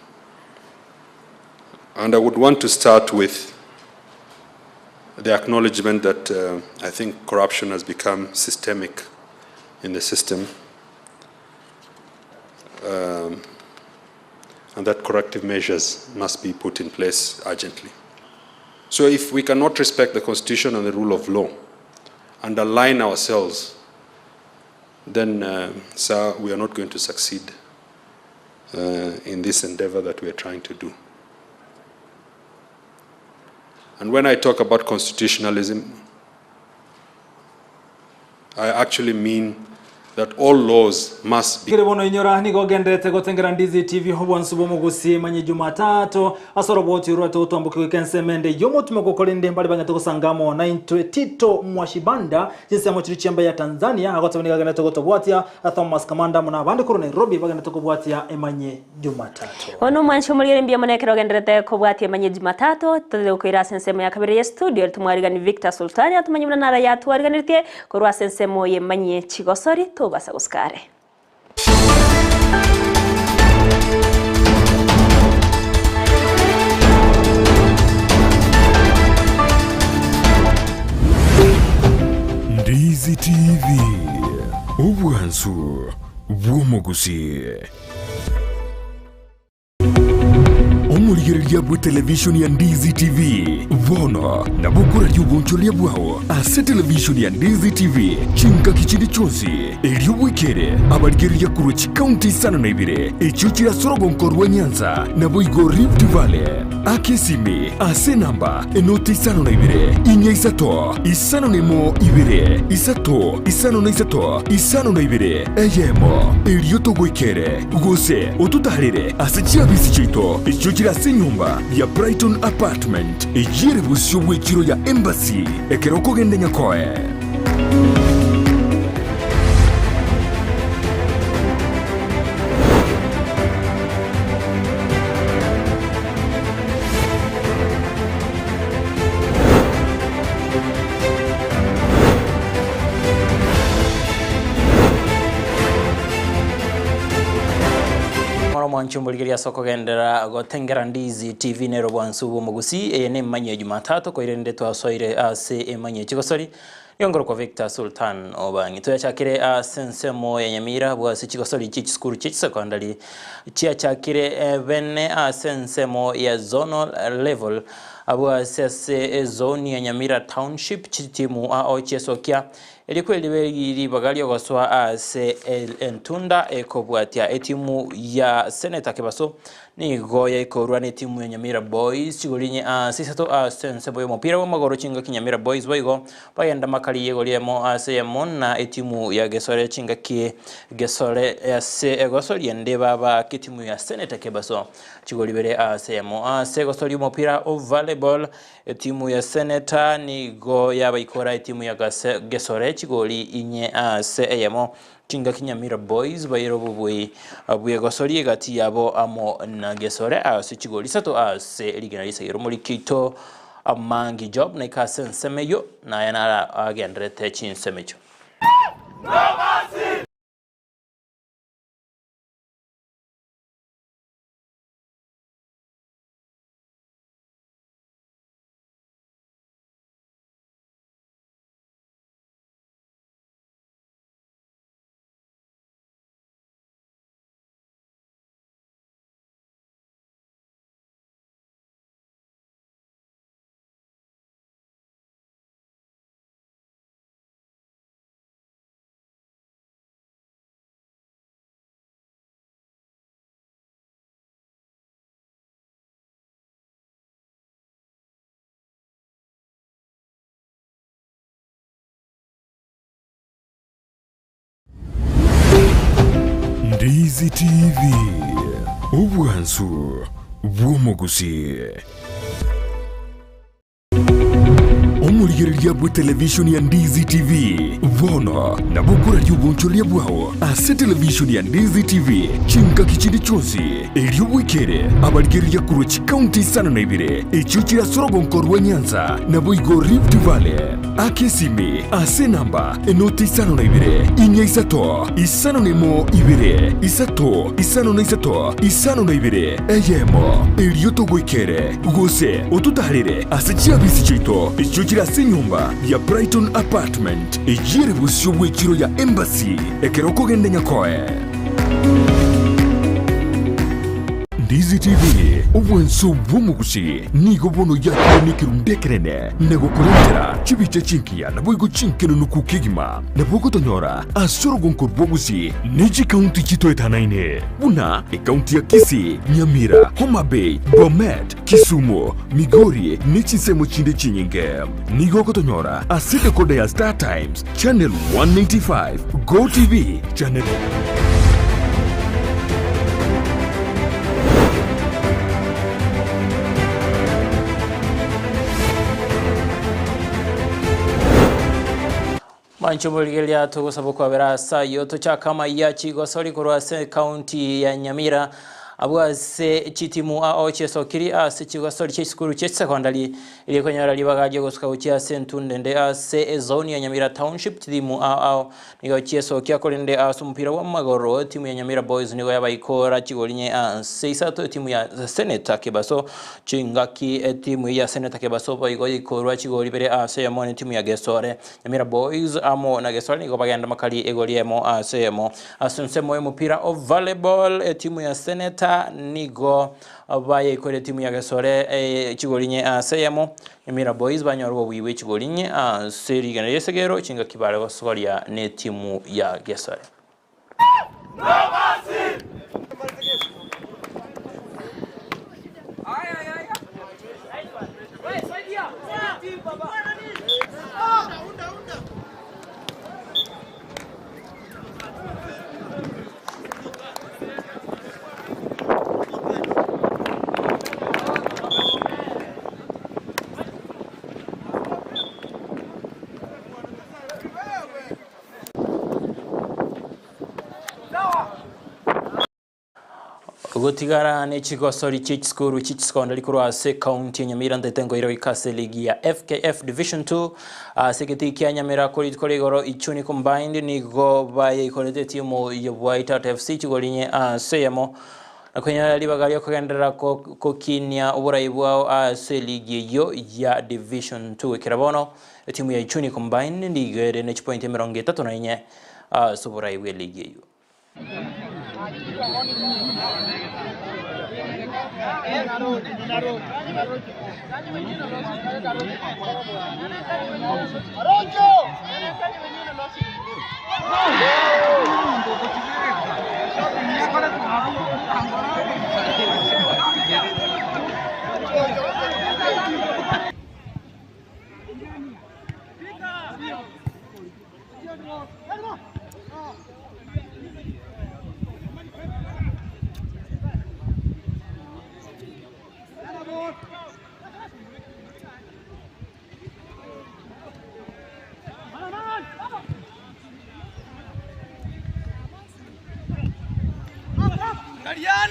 And I would want to start with the acknowledgement that I think corruption has become systemic in the system, and that corrective measures must be put in place urgently. So if we cannot respect the Constitution and the rule of law and align ourselves, then, sir, we are not going to succeed in this endeavor that we are trying to do. And when I talk about constitutionalism, I actually mean that all laws must be. Kirebono inyora ni gogendete gotengera Ndizi TV hobwansubo mu Gusii Emanyie Jumatato asoroboti urwate utomboke kensemende yomutume gokolende mbali banga tokosangamo na Tito Mwashibanda jinsi amochiri chamba ya Tanzania agotabnika gana tokotobwatia Thomas Kamanda muna bande koro Nairobi bagana tokobwatia Emanyie Jumatato ono mwancho muri mbia monekero gendete kobwatia Emanyie Jumatato tode ukoira sensemo ya kabiri ya studio tumwariga ni Victor Sultani atumanyimuna nara ya tuwariganirtie korwa sensemo ye Emanyie Chigosori basa guskare. Ndizi TV ubwansu bw'Omugusii omulirya bwa television ya Ndizi TV vono na bukura y'ubuncholia bwao ase television ya Ndizi TV chinga kichindi chonsi elio wikere abalirya kuruchi county sana na ibire echuchira sorogonkorwa Nyanza na boigo Rift Valley akesimi ase namba enoti sana na ibire inya isato isano nemo ibire isato isano na isato isano na ibire eyemo elio togwikere gose otutarire ase chiabisi chito echuchira ase nyumba ya Brighton Apartment ejire busyo bwekiro ya Embassy ekeroko gende nyakoe Mwanchumbuligiria soko gendera gotengera Ndizi TV nero bwansubu mu Gusii ene Emanyie Jumatato ko irende twasoire ase Emanyie Chigosori yongoro kwa Victor Sultan obangi to yachakire sensemo ya Nyamira bwasi Chigosori chichskuru secondary chia chakire bene sensemo ya zonal level abwa sese zone ya Nyamira township chitimu ochesokia ilikuwa ilibe bagali ogoswa ase entunda ekobwatia etimu ya Senator Kebaso ni goya ikorwa ni timu ya Nyamira Boys chigolinye sisato sense boyo mupira wa magoro chinga kinyamira Boys boigo bayenda makali yegoliemo ase na etimu ya Gesore chinga ki Gesore ase egosori ndeba ba kitimu ya Senator Kebaso chigolibere ase Gesori mupira ovale volleyball timu ya Senator nigo yabaikora timu ya Gesore chigoli inye ase eyemo Kinga Nyamira Boys bayiro bubwe gosori gati yabo amo na Gesore ase chigoli sato ase liginalisa yero muri kito amangi job na ikasen semeyo na yanara agendrete chin semecho Ndizi TV Ubwansu Gusii Omurigereria bwa television ya Ndizi TV Vono na bukura ry'ubuncholia bwao ase television ya Ndizi TV chinka kichindi chonsi elio wikere abarigereria kurochi county sana na ibire echuchira sorogonkorwa Nyanza na boigo Rift Valley akesimi ase namba enoti isano na ibire inya isato isano nemo ibire isato isano na isato isano na ibire eyemo elio togwikere gose otutarire ase chiabisi chito echuchira ase nyumba ya Brighton Apartment ejire busyo bwekiro ya Embassy ekeroko gende nyakoe Ndizi TV Ubwansu Gusii nigo bono ya nikirundekerene nego kurentera chibiche chinkia na boigo chinkeno nukukigima na boko tonyora asoro gonko Gusii niji county chito etanaine buna county ya Kisii, Nyamira, Homa Bay, Bomet, Kisumu, Migori nichi semo chinde chinyinge nigo kotonyora asite kode ya Star Times channel 195 Go TV channel Mancho muligelia tugusaba kwabera sayo tuchakama ya chigosori kurwase county ya Nyamira abwase chitimu aocheso kiri ase chigosori chiskuru secondary ile konyara libagaje gusuka uchia sentundende ase zone ya Nyamira township chitimu nigo cheso kyakolende asumpira wa magoro timu ya Nyamira Boys nigo yabaikora chigolinye ase isato timu ya Senator Kebaso chingaki timu ya Senator Kebaso bayigo ikorwa chigoli bere ase ya mone timu ya Gesore Nyamira Boys amo na Gesore nigo bagenda makali egoliemo ase emo asunsemo mupira of volleyball timu ya Senator nigo abaye ikore timu ya Gesore chigolinye aseyemo Nyamira Boys banyorwa wiwe chigolinye seri gana yesegero chinga kibale gosoria ne timu ya Gesore Gutigara ne chigosori chichskuru chichskondali kurwase county Nyamira ndetengo iro ikase ligi ya FKF Division 2 seketi kia Nyamira koligoro ichuni combined nigo baye ikolete timu ya White Hat FC chigolinye seyemo nakwenye libagario kugendera kokinia uburayi bwao ligi yo ya Division 2 kirabono timu ya ichuni combined ndigere ne point 34 suburayi bwa ligi yo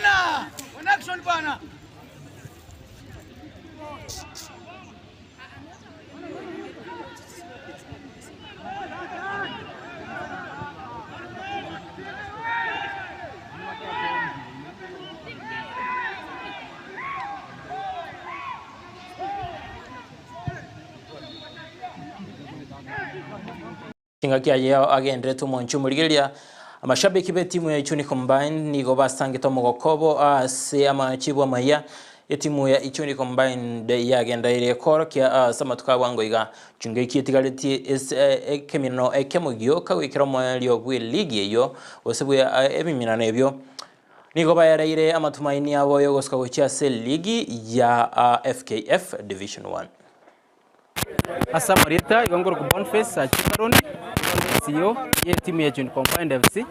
bana. One action bana. Kingakia yao agendre tumonchu murigelia amashabiki be timu ya Ichuni Combine nigo basangito mogokobo ase amachibu amaya timu ya Ichuni Combine de ya agenda ile kor kia samatuka wango iga chungeki tigaleti ekemino ekemugyo kawikira mwelio bwe ligi yo osebu ya ebimina nebyo nigo bayaraire amatumaini yabo yo goska gochia se ligi ya FKF Division 1 Asa Marita igongoro ku Boniface achikaroni CEO ye timu ya Ichuni Combine FC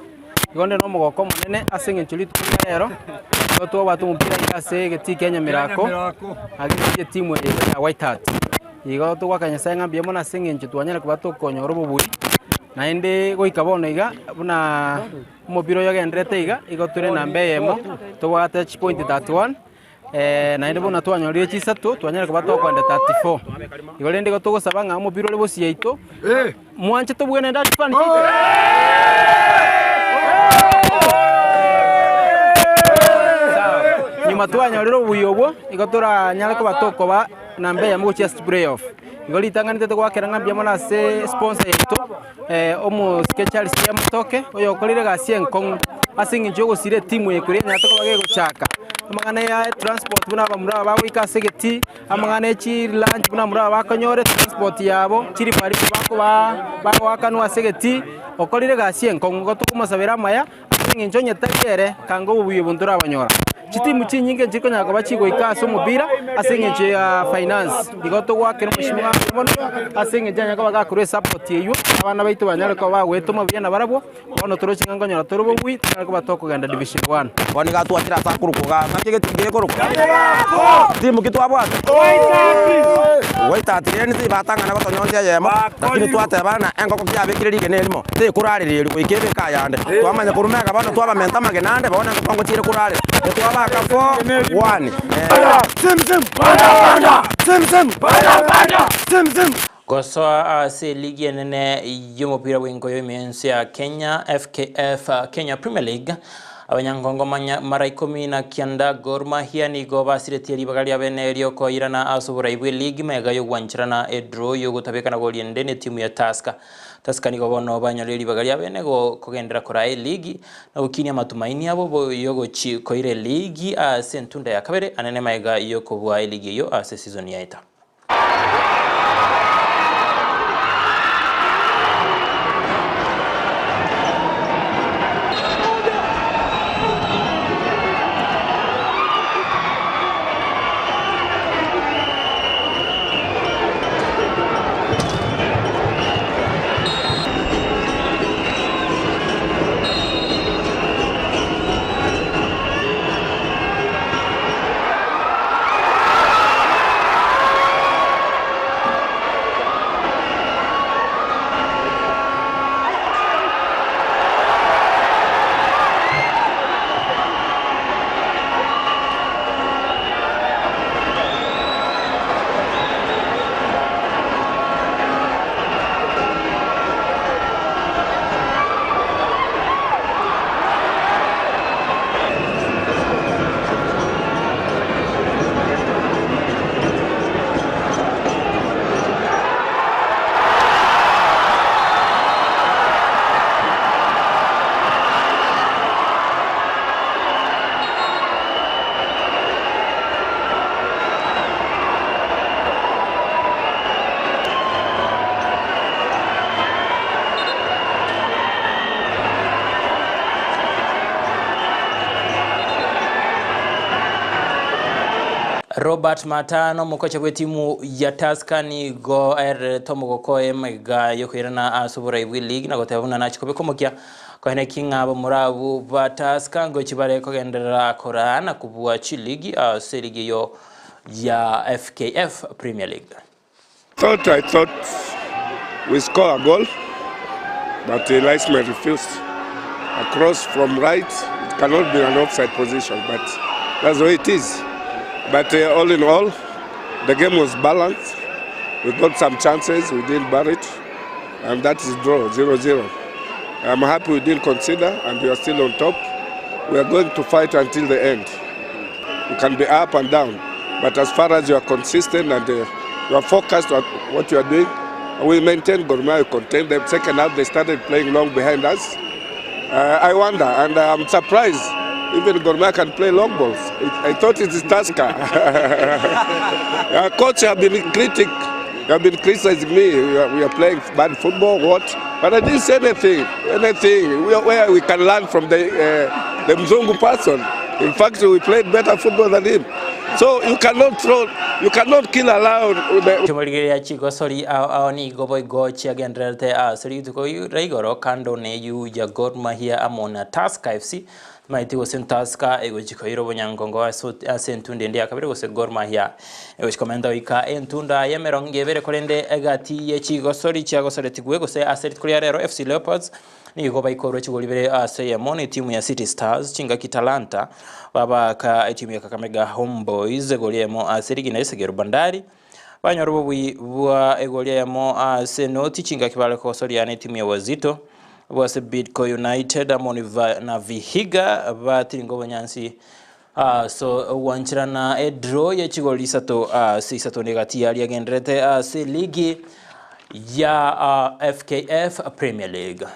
igonde no mogoko munene asenge chuli tumerero to watu mpira ikase geti Kenya Miracle agije timu ya White Hat igo to wakanya sanga biemo na asenge nchitwanyana kubato konyoro buburi na ende goikabono iga buna mobiro yagendrete iga igo ture nambe yemo to wa touch point 31 na ende bona twanyoriye chisatu twanyara kubato kwenda 34 igo lende go to sabanga mobiro lebo siyaito mwanche to bwene ndati pani nyuma twanyorero buyobo igotora nyara ko batoko ba nambe ya mugo chest playoff igoli tanganite to gwakera ngambia mona se sponsor yetu omu sketchers ya mutoke oyo kolire gasie nkong asingi jogo sire timu yekuri nyata ko bagego chaka amangana ya transport buna bamura bawe ikasegeti amangana chi lunch buna mura bakanyore transport yabo chiri pari bako ba wakanu asegeti okolire gasie nkong gotukumasabira maya asingi njonye takere kango ubuye bundura abanyora chitimu chinyinge chiko nyako bachigo ikaso mubira asenge ya finance igoto gwake mushimwa mono asenge janya ko bagakure support yeyo abana baitu banyara ko bagweto mabiyana barabo bono toro chingango nyara toro bugwi ko batoko ganda division 1 boni gatwatira sakuru ko ga nakige tingire ko timu kitu abwate waita tireni ti batanga na batonyonja yemo lakini twate bana engo ko byabekire lige nelimo ti kurarire ko ikebe kayande twamanya kurumega bano twaba menta magenande bona ko ngotire kurarire twaba kafo 1 Gosoa se ligi nene yumupira wingo yomensi ya Kenya FKF Kenya Premier League abanyangongo mara 19 Gor Mahia nigo basiretieri bagali abenerio ko irana asubura ibwe league mega yo gwanchirana draw yo gutabekana goli ndene timu ya Tusker nigo bono banyoreri bagali abenego kogendera kora league na ukini amatumaini abo yogo chi ko ire league sentunda ya kabere anene mega yo ko bwa league yo ase season ya ita Robert Matano mukocha bwe timu ya Tusker nigo tomogo ko emega yokwirana asubura ibwe league na gotebuna na chikobe komokia ko hene kinga bo murabu ba Tusker ngo chibare ko gendera korana kubwa chi league serigi yo ya FKF Premier League. I thought we score a goal, but the linesman refused. A cross from right, it cannot be an offside position, but that's the way it is. But all in all, the game was balanced. We got some chances, we didn't bury it, and that is draw, 0-0. I'm happy we didn't consider, and we are still on top. We are going to fight until the end. You can be up and down, but as far as you are consistent and you are focused on what you are doing, we maintain Gor Mahia, contain them. Second half, they started playing long behind us. I wonder, and I'm surprised, even Gor Mahia can play long balls. I thought it is Tusker. Coach have been criticizing me. We are playing bad football, what? But I didn't say anything. Where we can learn from the Mzungu person. In fact, we played better football than him. So you cannot kill aloud. Chumaligeria chiko sorry aoni goboy gochi agendrete sorry to go regoro kando ne yu ya Gor Mahia amona Tusker FC maiti was in Tusker ego chiko iro bonyangongo asentunde ndi akabire gose Gor Mahia ego chikomenda wika entunda yemeronge bere kolende egati ye chiko sorry chiago sorry tigwe gose aset kulia rero FC Leopards ni goboy koro chigolibere aseye moni timu ya City Stars chinga kitalanta baba ka timu ya Kakamega Homeboys goliemo asirigi na isegero Bandari banyoro bwa egoliemo Senoti chinga kibale ko soriane timu ya Wazito bwase Bidco United amoni na Vihiga batiringo banyansi so wanchirana draw ya chigoli sato sisato negati yali agendrete se ligi ya FKF Premier League.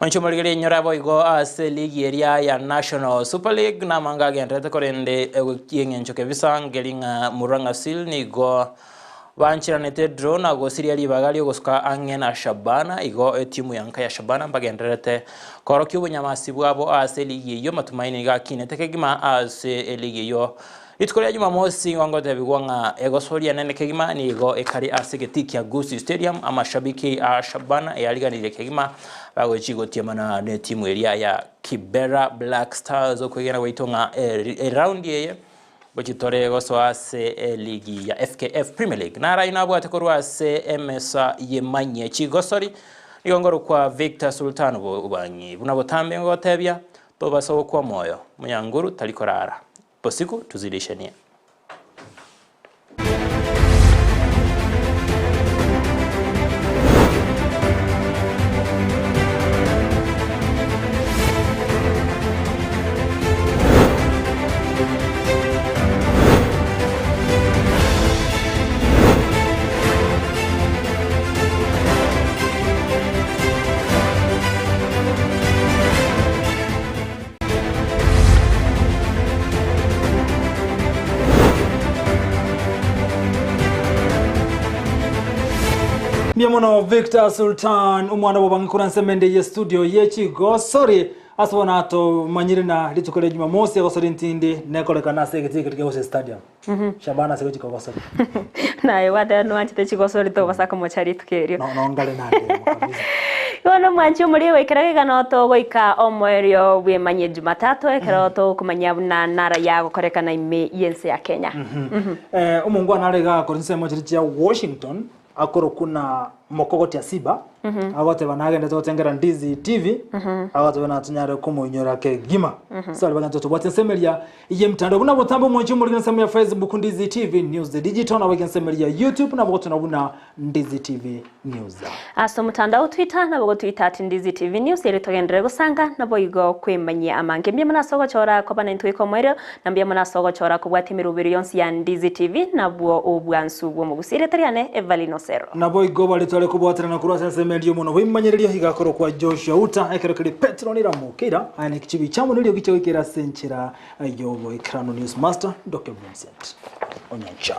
Mancho maligere nyorabo igo ase ligi area ya National Super League na manga genrete korende yengencho kebisa ngelinga Muranga Seal ni go wanchiranete draw na go seriali bagali goska angena Shabana igo timu yanka ya Shabana bagenrete koroki ubunyamasi bwabo ase ligi yo matumaini ga kinete kegima ase ligi yo itkolia Jumamosi wangote bigwanga egosoria nene kegima ni go ekari ase getiki ya Gusii Stadium ama shabiki Shabana yaliganire kegima bago chigo tiamana ne timu area ya Kibera Black Stars okwegena waitonga round yeye bochitore goso ase ligi ya FKF Premier League nara inabo atekorwa ase MSA Emanyie chigosori igongoro kwa Victor Sultan ubanyi bunabotambe ngotebya tobaso kwa moyo munyanguru talikorara posiku tuzidishania. Miamono Victor Sultan umwana bobangikura nsemende ye studio yechigo sorry asubona to manyirina litukole Jumamosi agosori ntindi nekolekana segeti kigose stadium Shabana segeti kogosori naye wadano anchite chigosori to basaka mochari tukerio no ngale nade kabisa Yono mwanchi muri wekeraga ganoto goika omwerio we manye Jumatato ekeroto kumanya na nara ya gukorekana ime yense ya Kenya umungu anarega korinse mochiri ya Washington akoro kuna mokogoti ya Siba agote banagenda totengera Ndizi TV agote bana tunyare kumunyora ke gima so alibanga totobwate nsemelia iye mtando buna botambo mwanchi muri nsemelia Facebook Ndizi TV News the Digital na wage nsemelia YouTube na bogoto nabuna Ndizi TV News aso mtandao Twitter na bogoto Twitter Ndizi TV News ere togendere gusanga na boyigo kwemanyia amange mbye muna sogo chora ko bana ntwiko mwero na mbye muna sogo chora ko bwati mirubiri yonsi ya Ndizi TV na bwo obwansu bwo mugusire tariane Evalino Sero na boyigo bali tole kubwatira na kurasa nsemelia muno wimanyirerio higakoro kwa Joshua Uta ekerekeri Petro niramukira ane kichibi chamu nilio gicho ikira senchira yobo ikrano News Master Dr. Vincent Onyancha.